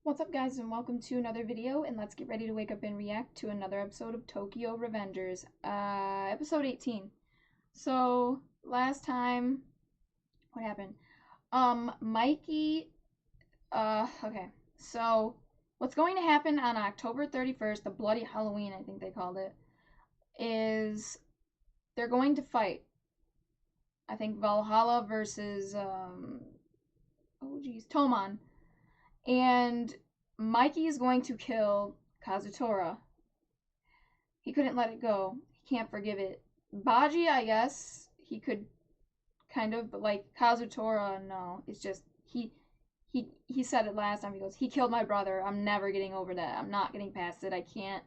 What's up guys and welcome to another video, and let's get ready to wake up and react to another episode of Tokyo Revengers, episode 18. So, last time, what happened? Mikey, okay, so, what's going to happen on October 31st, the Bloody Halloween, I think they called it, is they're going to fight. I think Valhalla versus, Toman. And Mikey is going to kill Kazutora. He couldn't let it go. He can't forgive it. Baji, I guess, he could kind of, but like Kazutora, no. It's just he said it last time. He goes, "He killed my brother. I'm never getting over that. I'm not getting past it. I can't.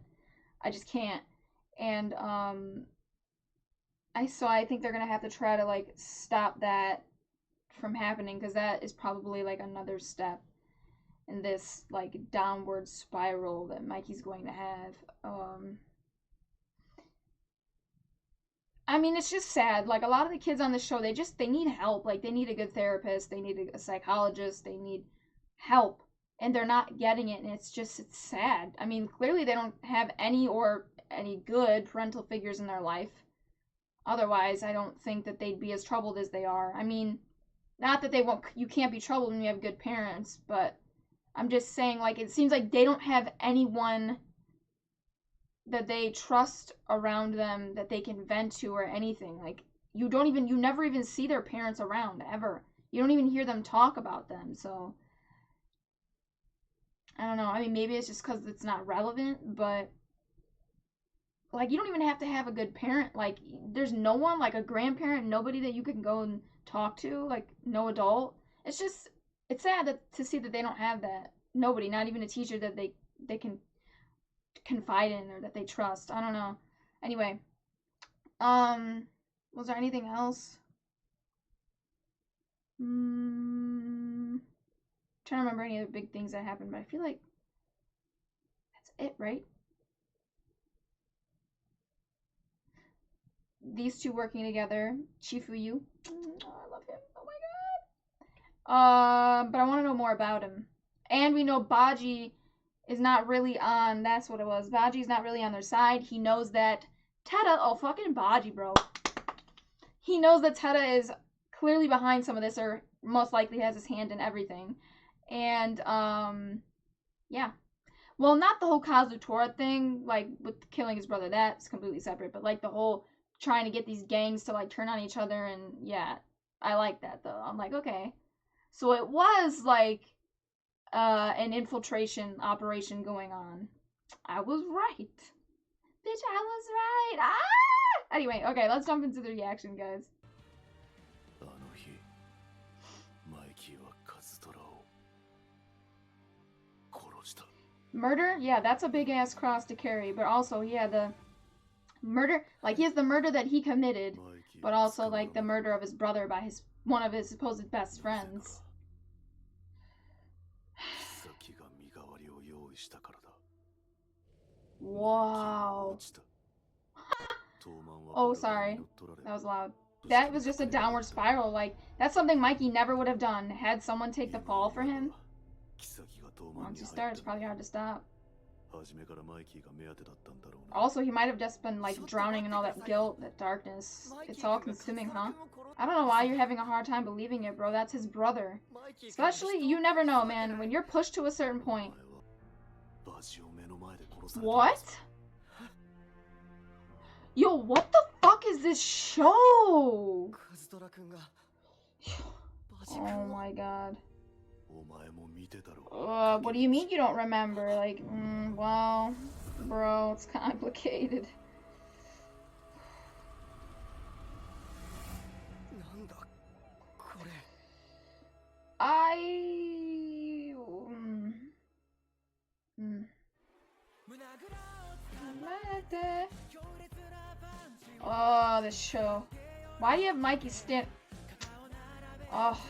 I just can't." And I think they're gonna have to try to like stop that from happening, because that is probably like another step in this like downward spiral that Mikey's going to have. I mean, it's just sad. Like, a lot of the kids on the show, they need help. Like, they need a good therapist, they need a psychologist, they need help, and they're not getting it. And it's sad. I mean, clearly they don't have any good parental figures in their life. Otherwise, I don't think that they'd be as troubled as they are. I mean, not that you can't be troubled when you have good parents, but I'm just saying, like, it seems like they don't have anyone that they trust around them that they can vent to or anything. Like, you never even see their parents around, ever. You don't even hear them talk about them, so I don't know. I mean, maybe it's just because it's not relevant, but like, you don't even have to have a good parent. Like, there's no one, like a grandparent, nobody that you can go and talk to, like, no adult. It's sad to see that they don't have that. Nobody, not even a teacher that they can confide in or that they trust. I don't know. Anyway, was there anything else? Trying to remember any other big things that happened, but I feel like that's it, right? These two working together, Chifuyu. Oh, I love him. Oh my god. But I want to know more about him. And we know Baji is not really on. That's what it was. Baji's not really on their side. He knows that Teta. Oh, fucking Baji, bro. He knows that Teta is clearly behind some of this, or most likely has his hand in everything. And yeah. Well, not the whole Kazutora thing, like with killing his brother. That's completely separate. But like the whole trying to get these gangs to like turn on each other, and yeah, I like that though. I'm like, okay, so it was like an infiltration operation going on. I was right, bitch. I was right. Ah. Anyway, okay, let's jump into the reaction, guys. Murder? Yeah, that's a big ass cross to carry. But also, yeah, the murder, like, he has the murder that he committed, but also like the murder of his brother by one of his supposed best friends. Wow. Oh, sorry. That was loud. That was just a downward spiral. Like, that's something Mikey never would have done had someone take the fall for him. Once you start, it's probably hard to stop. Also, he might have just been like drowning in all that guilt, that darkness. It's all consuming, huh? I don't know why you're having a hard time believing it, bro. That's his brother. Especially, you never know, man. When you're pushed to a certain point. What? Yo, what the fuck is this show? Oh my god. What do you mean you don't remember? Like, well, bro, it's complicated. Oh, this show. Why do you have Mikey stand? Oh.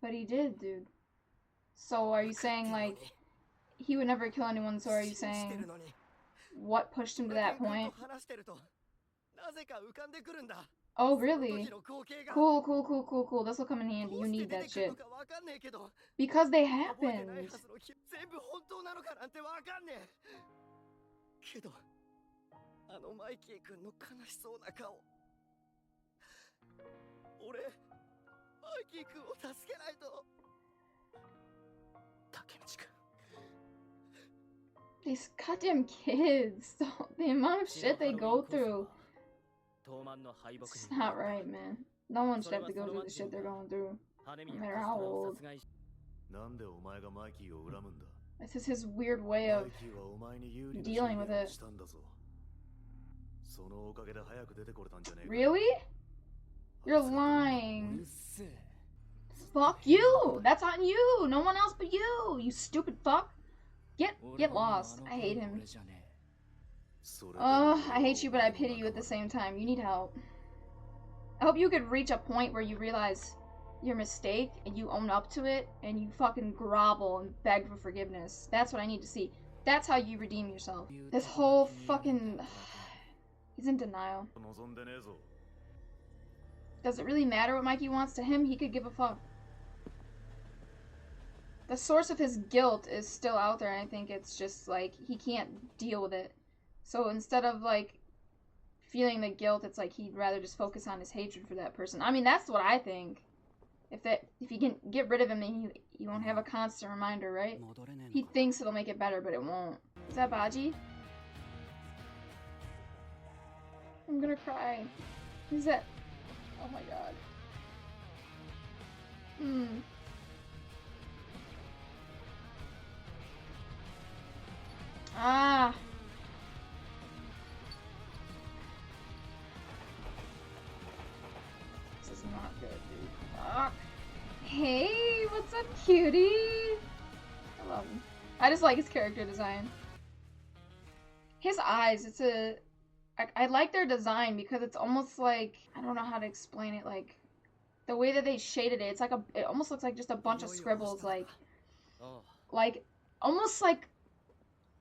But he did, dude. So are you saying, like, he would never kill anyone, so are you saying what pushed him to that point? Oh, really? Cool, cool, cool, cool, cool. This will come in handy. You need that shit. Because they happened. けど、あのマイキー君の悲しそうな顔。俺、マイキー君を助けないと。竹道君。These goddamn kids. The amount of shit they go through. It's not right, man. No one should have to go through the shit they're going through. No matter how old. This is his weird way of dealing with it. Really? You're lying. Fuck you! That's on you! No one else but you! You stupid fuck! Get lost. I hate him. I hate you, but I pity you at the same time. You need help. I hope you could reach a point where you realize your mistake and you own up to it and you fucking grovel and beg for forgiveness. That's what I need to see. That's how you redeem yourself. This whole fucking... He's in denial. Does it really matter what Mikey wants? To him, he could give a fuck. The source of his guilt is still out there, and I think it's just, like, he can't deal with it. So instead of, like, feeling the guilt, it's like he'd rather just focus on his hatred for that person. I mean, that's what I think. If you can get rid of him, then you won't have a constant reminder, right? He thinks it'll make it better, but it won't. Is that Baji? I'm gonna cry. Is that... Oh my god. Ah. This is not good, dude. Fuck. Hey, what's up, cutie? I love him. I just like his character design. His eyes, it's a... I like their design because it's almost like... I don't know how to explain it, like... The way that they shaded it, it's like it almost looks like just a bunch of scribbles, like... Almost like...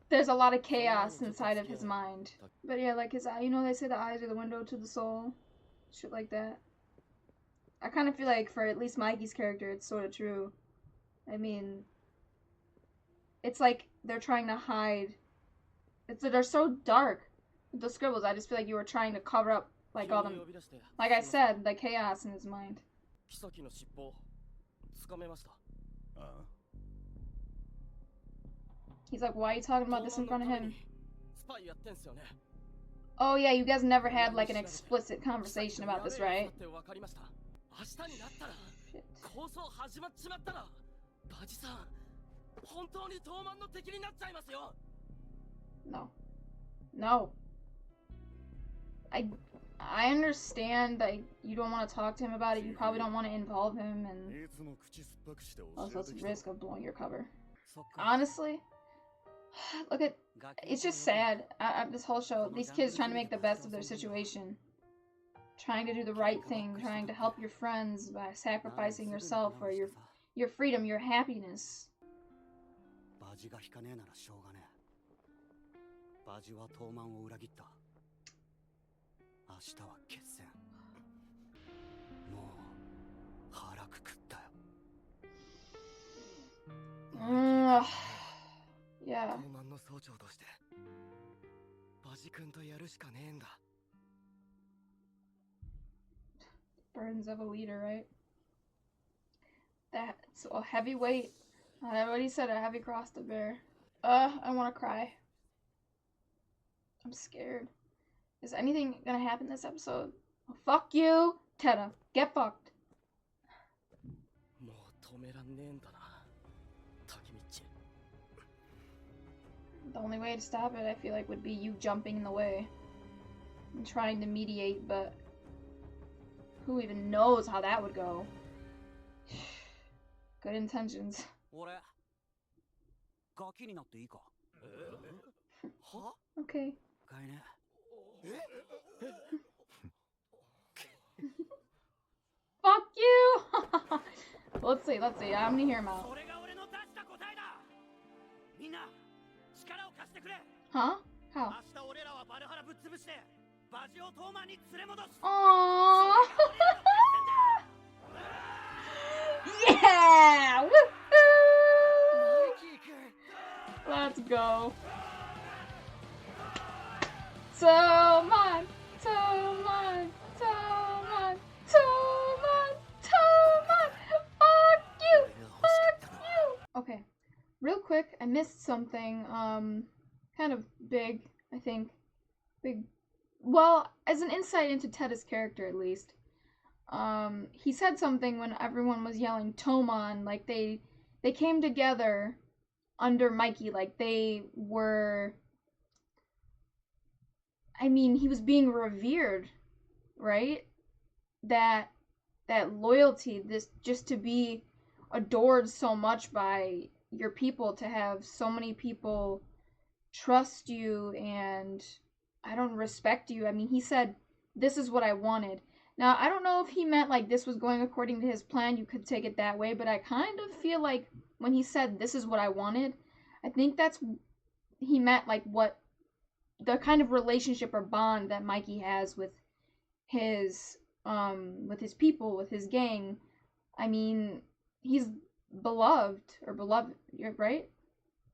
There's a lot of chaos inside of his mind. But yeah, like his eye, you know, they say the eyes are the window to the soul. Shit like that. I kind of feel like for at least Mikey's character, it's sort of true. I mean, it's like they're trying to hide. They're so dark, the scribbles. I just feel like you were trying to cover up, like, all them, like I said, the chaos in his mind. He's like, why are you talking about this in front of him? Oh yeah, you guys never had like an explicit conversation about this, right? Shit. No. No. I understand that you don't want to talk to him about it. You probably don't want to involve him, and also it's a risk of blowing your cover. Honestly, look at, it's just sad. This whole show, these kids trying to make the best of their situation, trying to do the right thing, trying to help your friends by sacrificing yourself for your freedom, your happiness. Yeah. Burdens of a leader, right? That's a heavy weight. What he said, a heavy cross to bear. I want to cry. I'm scared. Is anything gonna happen this episode? Oh, fuck you, Teta. Get fucked. The only way to stop it, I feel like, would be you jumping in the way and trying to mediate, but who even knows how that would go? Good intentions. Okay. Fuck you! Let's see. I'm gonna hear him out. Huh? How? Aww. Yeah! Woohoo! Let's go. Toman! Toman! Toman! Toman! Toman! Fuck you! Fuck you! Okay. Real quick, I missed something, kind of big, I think. Big. Well, as an insight into Teda's character, at least. He said something when everyone was yelling Toman, like they came together under Mikey, like they were, I mean, he was being revered, right? That loyalty, this just to be adored so much by your people, to have so many people trust you and I don't respect you. I mean, he said, this is what I wanted. Now, I don't know if he meant like this was going according to his plan. You could take it that way, but I kind of feel like when he said, this is what I wanted, I think that's, he meant like what, the kind of relationship or bond that Mikey has with his people, with his gang. I mean, he's beloved, right?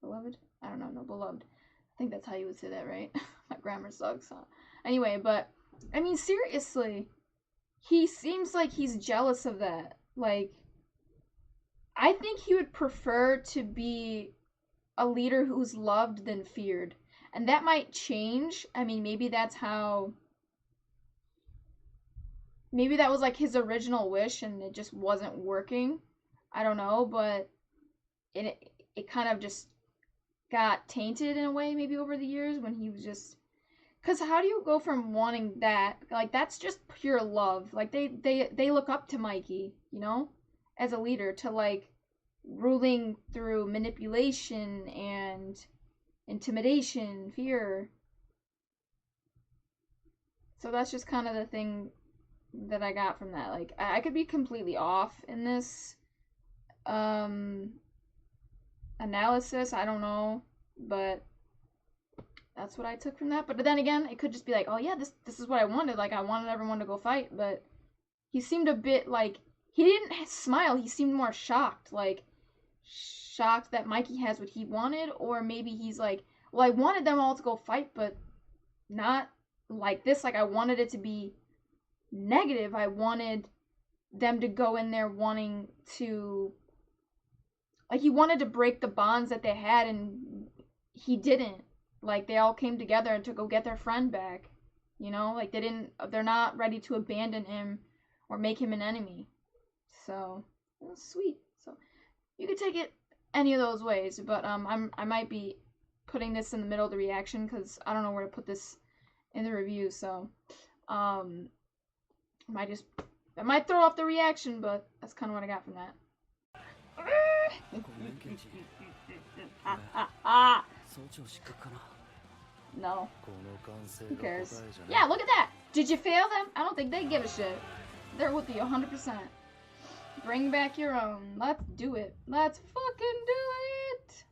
Beloved? I don't know, no, beloved. I think that's how you would say that, right? My grammar sucks, huh? Anyway, but, I mean, seriously, he seems like he's jealous of that. Like, I think he would prefer to be a leader who's loved than feared. And that might change. I mean, maybe that's how, maybe that was like his original wish and it just wasn't working. I don't know, but it kind of just got tainted in a way maybe over the years when he was just, because how do you go from wanting that, like that's just pure love, like they look up to Mikey, you know, as a leader, to like ruling through manipulation and intimidation, fear. So that's just kind of the thing that I got from that. Like I could be completely off in this analysis, I don't know, but that's what I took from that. But then again, it could just be like, oh yeah, this is what I wanted. Like I wanted everyone to go fight, but he seemed a bit like, he didn't smile. He seemed more shocked, like shocked that Mikey has what he wanted, or maybe he's like, well, I wanted them all to go fight, but not like this. Like I wanted it to be negative. I wanted them to go in there wanting to, like he wanted to break the bonds that they had, and he didn't. Like they all came together to go get their friend back, you know, like they're not ready to abandon him or make him an enemy. So it was sweet. So you could take it any of those ways, but I might be putting this in the middle of the reaction because I don't know where to put this in the review. So I might throw off the reaction, but that's kind of what I got from that. No. Who cares? Yeah, look at that! Did you fail them? I don't think they give a shit. They're with you 100%. Bring back your own. Let's do it. Let's fucking do it!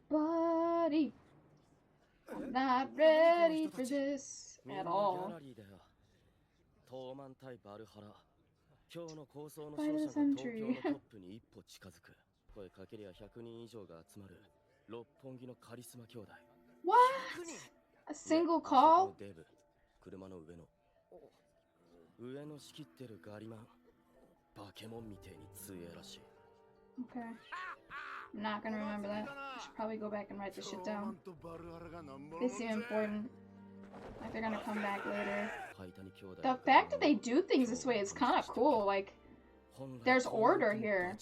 Buddy, I'm not ready for this at all. By the century. What? A single call? Okay. I'm not gonna remember that. I should probably go back and write this shit down. They seem important. Like they're gonna come back later. The fact that they do things this way is kind of cool. Like, there's order here.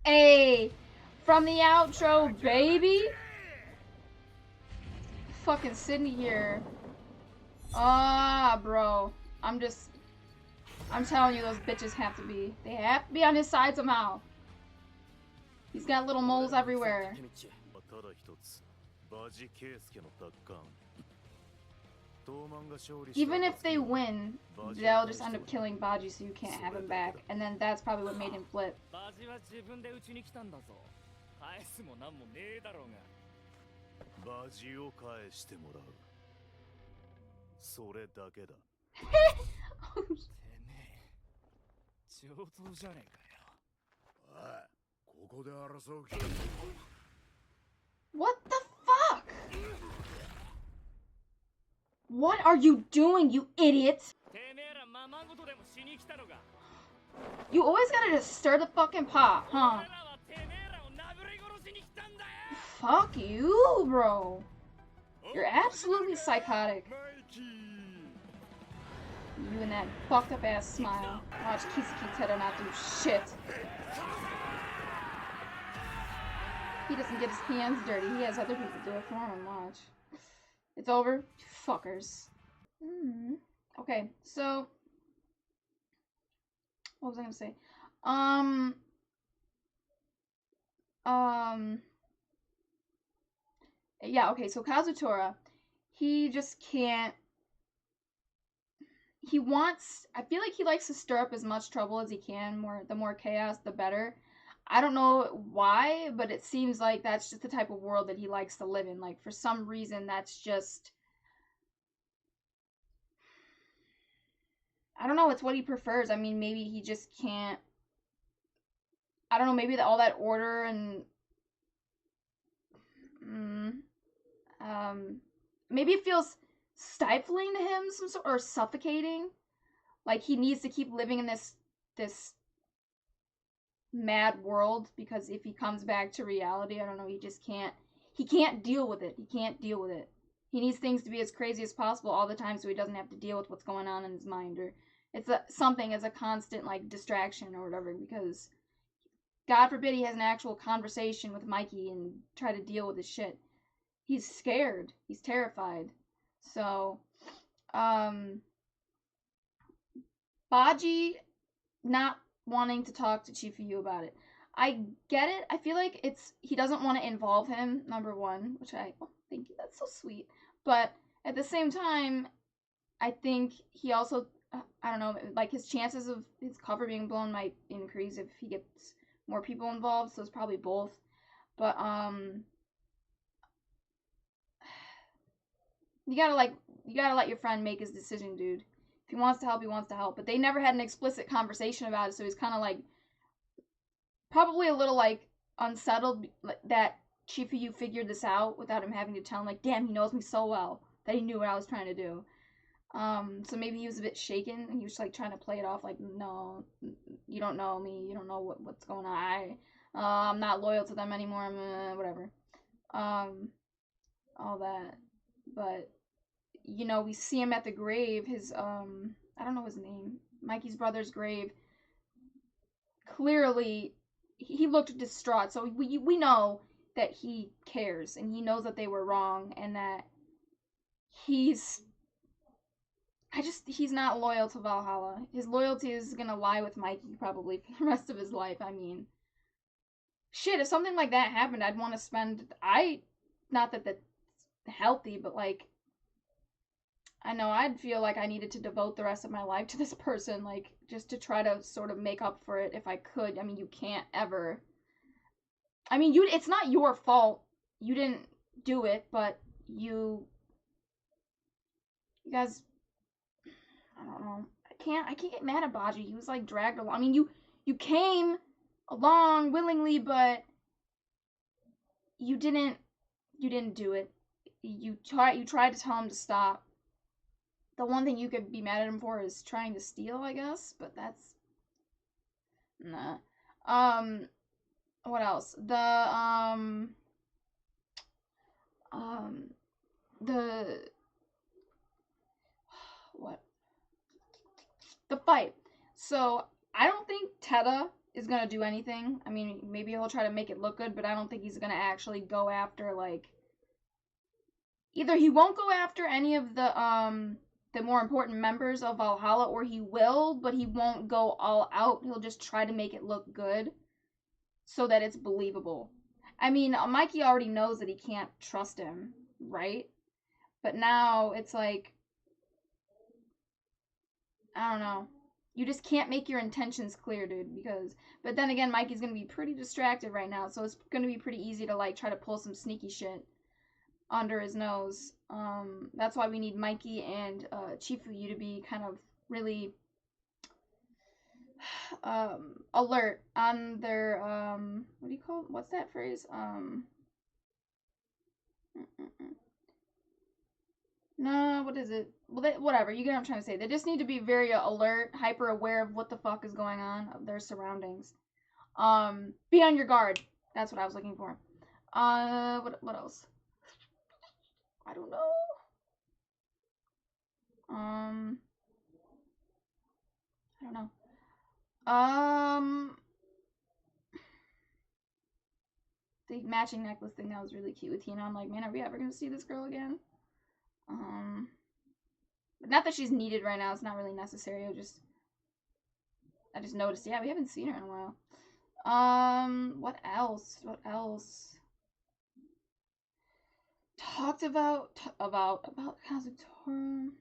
Hey! From the outro, baby! Fucking Sydney here. Ah, bro. I'm telling you, those bitches have to be. They have to be on his side somehow. He's got little moles everywhere. Even if they win, they'll just end up killing Baji, so you can't have him back. And then that's probably what made him flip. 返すもなんもねえだろうが。バジを返してもらう。それだけだ。てめえ、上等じゃねえかよ。おい、ここで争う気だ。 What the fuck? What are you doing, you idiot? てめえらままごとでもしに来たのか。 You always gotta just stir the fucking pot, huh? 俺らはてめえらを殴り殺しに来たんだよ。 Fuck you, bro. You're absolutely psychotic. You and that fucked up ass smile. Watch Kisaki Teta not do shit. He doesn't get his hands dirty. He has other people do it for him. Watch. It's over. Fuckers. Okay, so what was I gonna say? Yeah, okay, so Kazutora, he just can't. I feel like he likes to stir up as much trouble as he can. The more chaos, the better. I don't know why, but it seems like that's just the type of world that he likes to live in. Like, for some reason, that's just... I don't know, it's what he prefers. I mean, maybe he just can't... I don't know, maybe all that order and... maybe it feels stifling to him, or suffocating. Like, he needs to keep living in this mad world, because if he comes back to reality, I don't know, he can't deal with it. He can't deal with it. He needs things to be as crazy as possible all the time so he doesn't have to deal with what's going on in his mind, or it's something as a constant, like, distraction or whatever, because God forbid he has an actual conversation with Mikey and try to deal with his shit. He's scared. He's terrified. So, Baji not wanting to talk to Chifuyu about it. I get it. I feel like he doesn't want to involve him, number one, which thank you, that's so sweet. But at the same time, I think he also, I don't know, like, his chances of his cover being blown might increase if he gets more people involved, so it's probably both. But, you gotta let your friend make his decision, dude. If he wants to help, he wants to help. But they never had an explicit conversation about it, so he's kind of, like, probably a little, like, unsettled that Chifuyu figured this out without him having to tell him, like, damn, he knows me so well that he knew what I was trying to do. So maybe he was a bit shaken, and he was, like, trying to play it off like, no, you don't know me, you don't know what's going on, I'm not loyal to them anymore, whatever. All that. But, you know, we see him at the grave, his, I don't know his name, Mikey's brother's grave. Clearly, he looked distraught, so we know that he cares, and he knows that they were wrong, and that he's not loyal to Valhalla. His loyalty is gonna lie with Mikey, probably, for the rest of his life. I mean, shit, if something like that happened, I'd want to spend, not that that's healthy, but, like, I know I'd feel like I needed to devote the rest of my life to this person, like, just to try to sort of make up for it if I could. I mean, you can't ever. I mean, it's not your fault. You didn't do it, but you guys, I don't know. I can't get mad at Baji. He was, like, dragged along. I mean, you came along willingly, but you didn't do it. You tried to tell him to stop. The one thing you could be mad at him for is trying to steal, I guess, but that's... Nah. What else? What? The fight. So, I don't think Teta is gonna do anything. I mean, maybe he'll try to make it look good, but I don't think he's gonna actually go after, like... Either he won't go after any of the more important members of Valhalla, or he will, but he won't go all out. He'll just try to make it look good so that it's believable. I mean, Mikey already knows that he can't trust him, right? But now it's like, I don't know. You just can't make your intentions clear, dude, because... But then again, Mikey's gonna be pretty distracted right now, so it's gonna be pretty easy to, like, try to pull some sneaky shit under his nose. That's why we need Mikey and Chifuyu to be kind of really alert on their, what do you call it? What's that phrase? No, what is it? Well, whatever. You get what I'm trying to say. They just need to be very alert, hyper aware of what the fuck is going on, of their surroundings. Be on your guard. That's what I was looking for. What else? I don't know. I don't know. The matching necklace thing, that was really cute with Tina. I'm like, man, are we ever gonna see this girl again? But not that she's needed right now. It's not really necessary. I just noticed. Yeah, we haven't seen her in a while. What else? What else? Talked about Kazutora.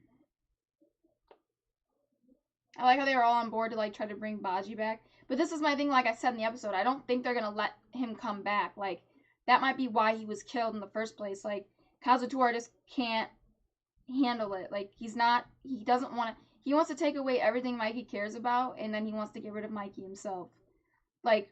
I like how they were all on board to, like, try to bring Baji back. But this is my thing, like I said in the episode. I don't think they're gonna let him come back. Like, that might be why he was killed in the first place. Like, Kazutora just can't handle it. Like, he doesn't want to, he wants to take away everything Mikey cares about, and then he wants to get rid of Mikey himself. Like,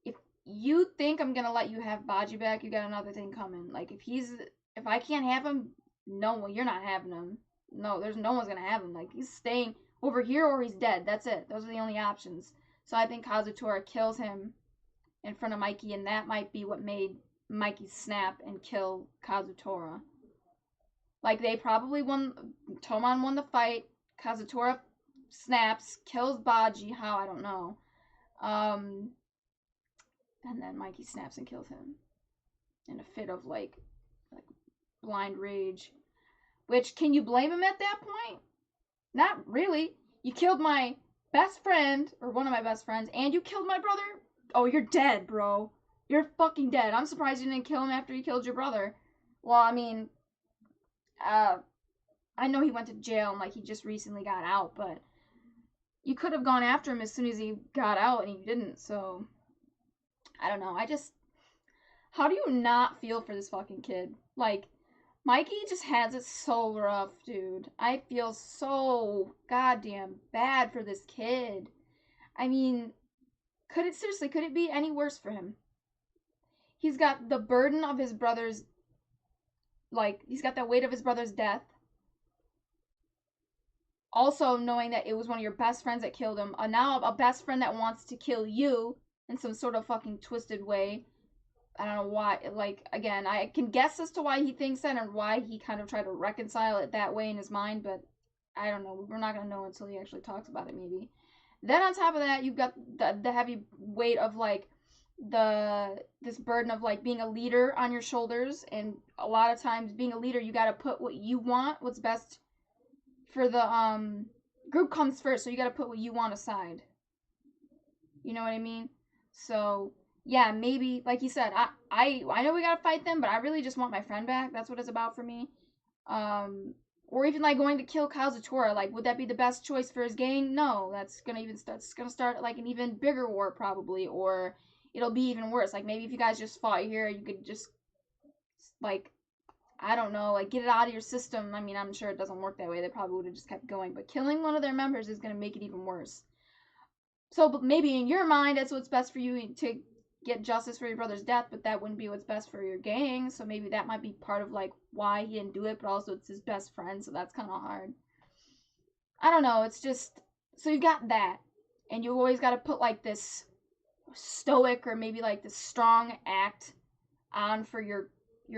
if you think I'm gonna let you have Baji back, you got another thing coming. Like, if I can't have him, no, you're not having him. No, no one's gonna have him. Like, he's staying over here or he's dead. That's it. Those are the only options. So I think Kazutora kills him in front of Mikey, and that might be what made Mikey snap and kill Kazutora. Like, they probably Toman won the fight, Kazutora snaps, kills Baji, how, I don't know. And then Mikey snaps and kills him. In a fit of, like blind rage. Which, can you blame him at that point? Not really. You killed my best friend, or one of my best friends, and you killed my brother? Oh, you're dead, bro. You're fucking dead. I'm surprised you didn't kill him after you killed your brother. Well, I mean, I know he went to jail and, like, he just recently got out, but you could have gone after him as soon as he got out, and you didn't, so... I don't know. How do you not feel for this fucking kid? Like, Mikey just has it so rough, dude. I feel so goddamn bad for this kid. I mean, could it be any worse for him? He's got the burden of his brother's, like, he's got the weight of his brother's death. Also knowing that it was one of your best friends that killed him. Now a best friend that wants to kill you in some sort of fucking twisted way. I don't know why. Like, again, I can guess as to why he thinks that and why he kind of tried to reconcile it that way in his mind, but I don't know. We're not going to know until he actually talks about it, maybe. Then on top of that, you've got the heavy weight of, like, this burden of, like, being a leader on your shoulders, and a lot of times being a leader, you got to put what you want, what's best for the group comes first, so you got to put what you want aside. You know what I mean? So yeah, maybe, like you said, I know we gotta fight them, but I really just want my friend back. That's what it's about for me. Or even, like, going to kill Kazutora. Like, would that be the best choice for his gang? No, that's gonna start like an even bigger war probably, or it'll be even worse. Like, maybe if you guys just fought here, you could just, like, I don't know, like, get it out of your system. I mean, I'm sure it doesn't work that way. They probably would have just kept going. But killing one of their members is gonna make it even worse. So, but maybe in your mind, that's what's best for you to get justice for your brother's death, but that wouldn't be what's best for your gang, so maybe that might be part of, like, why he didn't do it, but also it's his best friend, so that's kind of hard. I don't know, it's just, so you got that, and you always got to put, like, this stoic, or maybe, like, this strong act on for your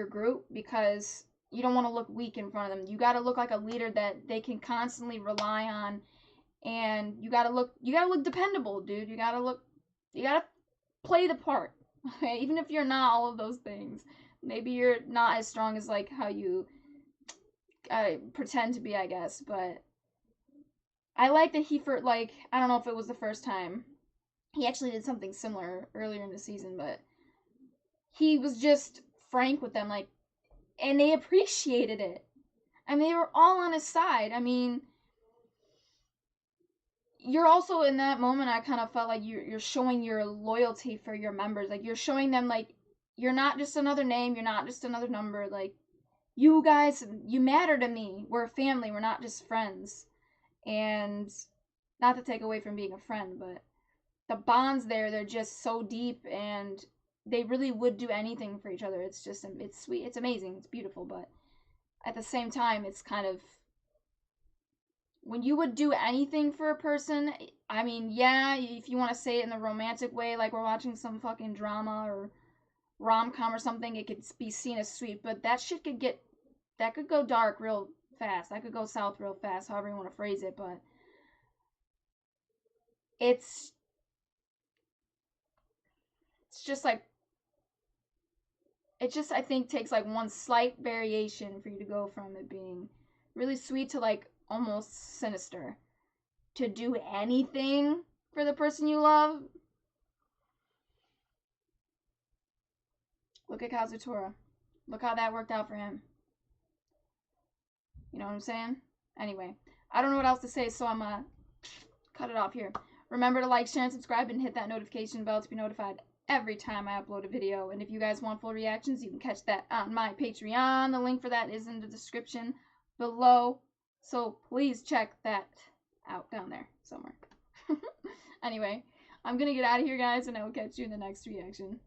group, because you don't want to look weak in front of them. You got to look like a leader that they can constantly rely on, and you gotta look dependable, dude. You gotta play the part, okay? Even if you're not all of those things. Maybe you're not as strong as, like, how you pretend to be, I guess, but I like that he, like, I don't know if it was the first time. He actually did something similar earlier in the season, but he was just frank with them, like, and they appreciated it. And they were all on his side. I mean, you're also in that moment, I kind of felt like you're showing your loyalty for your members. Like, you're showing them, like, you're not just another name, you're not just another number. Like, you guys, you matter to me. We're a family, we're not just friends. And not to take away from being a friend, but the bonds there, they're just so deep, and they really would do anything for each other. It's just, it's sweet, it's amazing, it's beautiful, but at the same time, it's kind of, when you would do anything for a person, I mean, yeah, if you want to say it in the romantic way, like we're watching some fucking drama or rom-com or something, it could be seen as sweet, but that shit could get, that could go dark real fast. That could go south real fast, however you want to phrase it, but it's just like, it just, I think, takes like one slight variation for you to go from it being really sweet to like almost sinister. To do anything for the person you love. Look at Kazutora. Look how that worked out for him. You know what I'm saying? Anyway, I don't know what else to say, so I'm gonna cut it off here. Remember to like, share, and subscribe, and hit that notification bell to be notified every time I upload a video. And if you guys want full reactions, you can catch that on my Patreon. The link for that is in the description below. So please check that out down there somewhere. Anyway, I'm gonna get out of here, guys, and I will catch you in the next reaction.